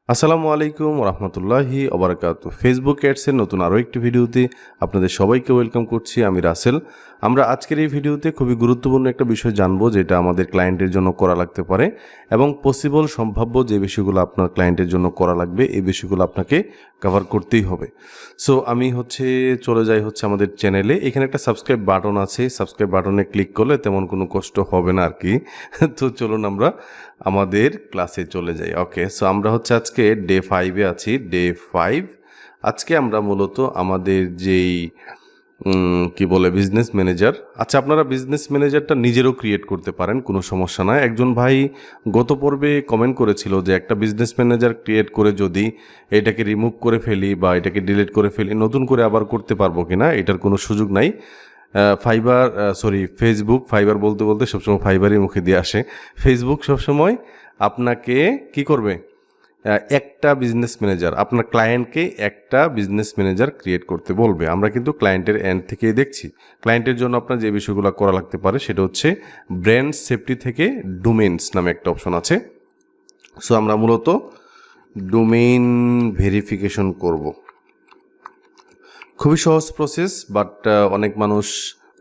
আসসালামু আলাইকুম রহমতুল্লাহি ওবারাকাতু। ফেসবুক অ্যাডসের নতুন আরও একটি ভিডিওতে আপনাদের সবাইকে ওয়েলকাম করছি। আমি রাসেল। আমরা আজকের এই ভিডিওতে খুবই গুরুত্বপূর্ণ একটা বিষয় জানবো, যেটা আমাদের ক্লায়েন্টের জন্য করা লাগতে পারে এবং পসিবল সম্ভাব্য যে বিষয়গুলো আপনার ক্লায়েন্টের জন্য করা লাগবে, এই বিষয়গুলো আপনাকে কভার করতেই হবে। সো আমি চলে যাই আমাদের চ্যানেলে। এখানে একটা সাবস্ক্রাইব বাটন আছে, সাবস্ক্রাইব বাটনে ক্লিক করলে তেমন কোনো কষ্ট হবে না আর কি। তো চলুন আমরা আমাদের ক্লাসে চলে যাই। ওকে, সো আমরা আজকে ডে 5-এ আছি। ডে 5 আজকে আমরা মূলত আমাদের যেই বিজনেস ম্যানেজার। আচ্ছা, আপনারা বিজনেস ম্যানেজারটা নিজেরও ক্রিয়েট করতে পারেন, কোনো সমস্যা নয়। একজন ভাই গত পর্বে কমেন্ট করেছিল যে একটা বিজনেস ম্যানেজার ক্রিয়েট করে যদি এটাকে রিমুভ করে ফেলি বা এটাকে ডিলিট করে ফেলি, নতুন করে আবার করতে পারবো কিনা, এটার কোনো সুযোগ নাই। ফেসবুক ফাইবার বলতে বলতে সবসময় ফাইবারই মুখে দিয়ে আসে। ফেসবুক সবসময় আপনাকে কি করবে, একটা বিজনেস ম্যানেজার, আপনার ক্লায়েন্টকে একটা বিজনেস ম্যানেজার ক্রিয়েট করতে বলবে। আমরা কিন্তু ক্লায়েন্টের এন্ড থেকেই দেখছি। ক্লায়েন্টের জন্য আপনার যে বিষয়গুলো করা লাগতে পারে সেটা হচ্ছে ব্র্যান্ড সেফটি থেকে ডোমেইনস নামে একটা অপশন আছে। সো আমরা মূলত ডোমেইন ভেরিফিকেশন করব। খুবই সহজ প্রসেস, বাট অনেক মানুষ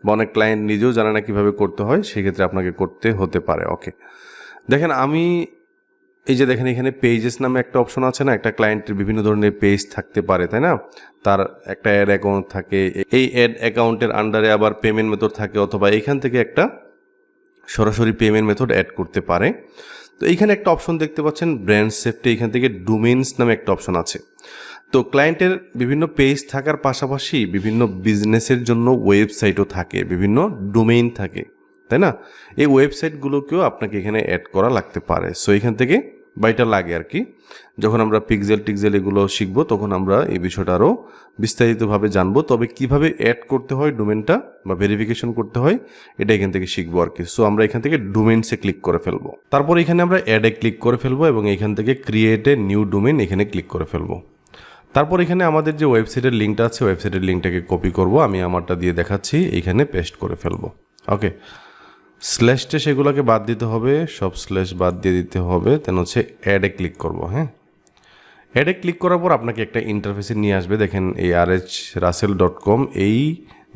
বা অনেক ক্লায়েন্ট নিজেও জানে না কীভাবে করতে হয়, সেক্ষেত্রে আপনাকে করতে হতে পারে। ওকে, দেখেন দেখেন এখানে পেজেস নামে একটা অপশন আছে না। একটা ক্লায়েন্টের বিভিন্ন ধরনের পেজ থাকতে পারে, তাই না? তার একটা অ্যাড অ্যাকাউন্ট থাকে, এই অ্যাড অ্যাকাউন্টের আন্ডারে আবার পেমেন্ট মেথড থাকে, অথবা এখান থেকে একটা সরাসরি পেমেন্ট মেথড অ্যাড করতে পারে। তো এইখানে একটা অপশন দেখতে পাচ্ছেন ব্র্যান্ড সেফটি, এখান থেকে ডোমেইনস নামে একটা অপশন আছে। তো ক্লায়েন্টের বিভিন্ন পেজ থাকার পাশাপাশি বিভিন্ন বিজনেসের জন্য ওয়েবসাইটও থাকে, বিভিন্ন ডোমেইন থাকে, তাই না? এই ওয়েবসাইটগুলোকেও আপনাকে এখানে অ্যাড করা লাগতে পারে। সো এখান থেকে বাইটা লাগে আর কি। যখন আমরা পিক্সেল এগুলো শিখবো, তখন আমরা এই বিষয়টা আরও বিস্তারিতভাবে জানবো। তবে কিভাবে অ্যাড করতে হয় ডোমেনটা বা ভেরিফিকেশন করতে হয়, এটা এখান থেকে শিখবো আর কি। সো আমরা এখান থেকে ডোমেইনসে ক্লিক করে ফেলবো। তারপর এখানে আমরা অ্যাডে ক্লিক করে ফেলবো এবং এখান থেকে ক্রিয়েট এ নিউ ডোমেইন এখানে ক্লিক করে ফেলবো। তারপর এখানে আমাদের যে ওয়েবসাইটের লিঙ্কটা আছে, ওয়েবসাইটের লিঙ্কটাকে কপি করব। আমি আমারটা দিয়ে দেখাচ্ছি, এইখানে পেস্ট করে ফেলবো। ওকে, স্ল্যাশটে সেগুলোকে বাদ দিতে হবে, সব স্ল্যাশ বাদ দিয়ে দিতে হবে। দেন অ্যাডে ক্লিক করব। হ্যাঁ, অ্যাডে ক্লিক করার পর আপনাকে একটা ইন্টারফেসে নিয়ে আসবে। দেখেন এই rhrasel.com এই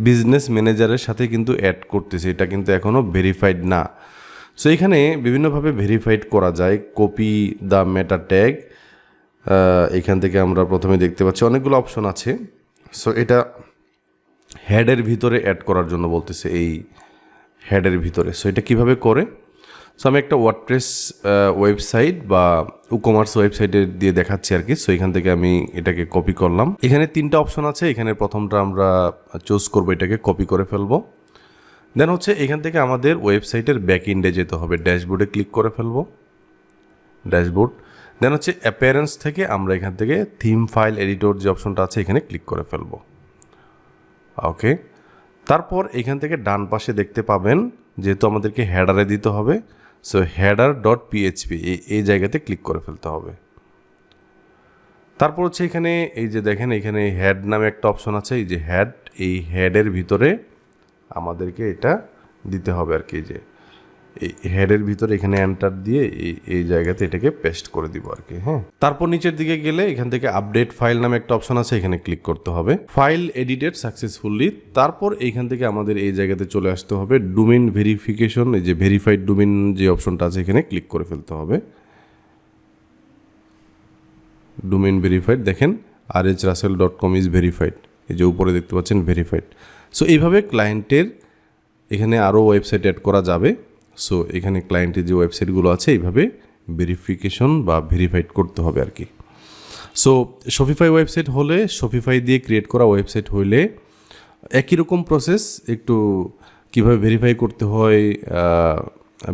বিজনেস ম্যানেজারের সাথে কিন্তু অ্যাড করতেছে, এটা কিন্তু এখনও ভেরিফাইড না। সো এখানে বিভিন্নভাবে ভেরিফাইড করা যায়। কপি দ্য মেটা ট্যাগ, এখান থেকে আমরা প্রথমে দেখতে পাচ্ছি অনেকগুলো অপশন আছে। সো এটা হেডের ভিতরে অ্যাড করার জন্য বলতেছে, এই হেডের ভিতরে। সো এটা কীভাবে করে? সো আমি একটা ওয়ার্ডপ্রেস ওয়েবসাইট বা ই-কমার্স ওয়েবসাইটে দিয়ে দেখাচ্ছি আর কি। সো এখান থেকে আমি এটাকে কপি করলাম। এখানে 3টা অপশন আছে, এখানে প্রথমটা আমরা চুজ করবো, এটাকে কপি করে ফেলবো। দেন এখান থেকে আমাদের ওয়েবসাইটের ব্যাক এন্ডে যেতে হবে, ড্যাশবোর্ডে ক্লিক করে ফেলবো, ড্যাশবোর্ড। দেন অ্যাপিয়ারেন্স থেকে আমরা এখান থেকে থিম ফাইল এডিটর যে অপশনটা আছে এখানে ক্লিক করে ফেলবো। ওকে, তারপর এখান থেকে ডান পাশে দেখতে পাবেন, যেহেতু আমাদেরকে হেডারে দিতে হবে, সো header.php এই জায়গাতে ক্লিক করে ফেলতে হবে। তারপর এখানে এই যে দেখেন, এখানে হেড নামে একটা অপশন আছে, এই যে হেড, এই হেডের ভিতরে আমাদেরকে এটা দিতে হবে আর কি। যে এই হেডের ভিতরে এখানে এন্টার দিয়ে এই জায়গাতে এটাকে পেস্ট করে দিব আর কি। হ্যাঁ, তারপর নিচের দিকে গেলে এখান থেকে আপডেট ফাইল নামে একটা অপশন আছে, এখানে ক্লিক করতে হবে। File edited successfully. তারপর এইখান থেকে আমাদের এই জায়গাতে চলে আসতে হবে ডোমেইন ভেরিফিকেশন, এই যে ভেরিফাইড ডোমেইন যে অপশনটা আছে এখানে ক্লিক করে ফেলতে হবে। ডোমেইন ভেরিফাইড, দেখেন rhrasel.com ইজ ভেরিফাইড, এই যে উপরে দেখতে পাচ্ছেন ভেরিফাইড। সো এইভাবে ক্লায়েন্টের এখানে আরও ওয়েবসাইট অ্যাড করা যাবে। সো এখানে ক্লায়েন্টের যে ওয়েবসাইটগুলো আছে এইভাবে ভেরিফিকেশন বা ভেরিফাইড করতে হবে আর কি। সো শপিফাই ওয়েবসাইট হলে, শপিফাই দিয়ে ক্রিয়েট করা ওয়েবসাইট হইলে একই রকম প্রসেস, একটু কিভাবে ভেরিফাই করতে হয়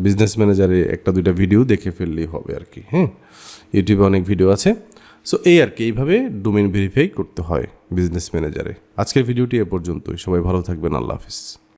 বিজনেস ম্যানেজারে 1-2টা ভিডিও দেখে ফেললেই হবে আর কি। হ্যাঁ, ইউটিউবে অনেক ভিডিও আছে। সো এই আর কি, এইভাবে ডোমেইন ভেরিফাই করতে হয় বিজনেস ম্যানেজারে। আজকের ভিডিওটি এ পর্যন্তই। সবাই ভালো থাকবেন, আল্লাহ হাফিজ।